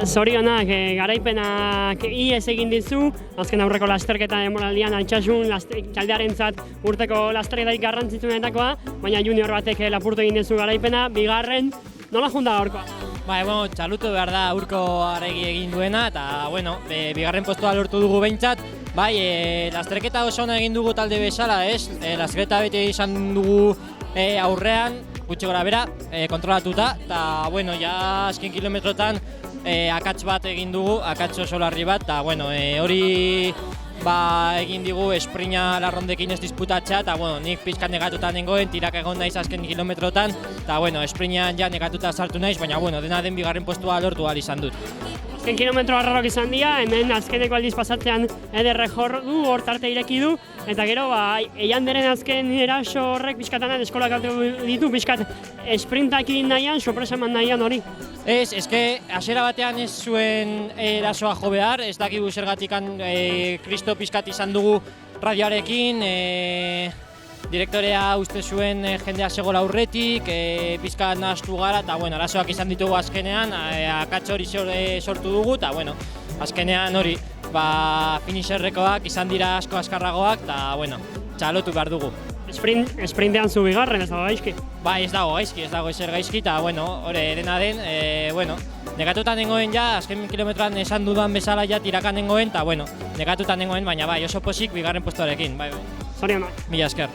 Zorionak, garaipenak ihes egin dizu, azken aurreko lasterketa demoraldian Altsasun taldearentzat urteko lasterketarik garrantzitsuenetakoa, baina junior batek lapurtu egin dizu garaipena, bigarren, nola junda gaurkoa? Txalutu behar da urko aregi egin duena, eta bigarren postua lortu dugu behintzat. Lasterketa oso ona egin dugu talde bezala, lasterketa beti izan dugu aurrean, gutxi gora bera, kontrolatuta, eta ja azken kilometrotan akats bat egin dugu, akats oso larri bat, eta hori egin digu esprina larrondekin ez disputatzea, eta nik pixkat negatuta nengoen, tirak egon naiz azken kilometrotan, eta esprinan ja negatuta sartu naiz, baina dena den bigarren postua lortu ahal izan dut. Azken kilometro arrarok izan dira, hemen azkeneko aldiz pasatzean ederre jor du, hor tarte ireki du, eta gero, Eianderen azken eraso horrek pixkatanan eskolak ditu, pixkat esprintak egin nahian, sorpresa eman nahian hori. Eske hasiera batean ez zuen erasoa jo behar, ez dakigu zergatikan kristo pixkat izan dugu radioarekin, direktorea uste zuen jendea zegoela aurretik, pixkat nahastu gara, eta arazoak izan ditugu azkenean, akats hori sortu dugu, eta azkenean hori, finisherrekoak izan dira asko azkarragoak, eta txalotu behar dugu. Esprintean zu bigarren, ez dago gaizki? Ez dago gaizki, ez dago ezer gaizki, eta hori dena den, negatuta nengoen ja, azken kilometroan esan dudan bezala ja tirakan nengoen, eta negatuta nengoen, baina oso posik bigarren postuarekin. Zorionak. Mila esker.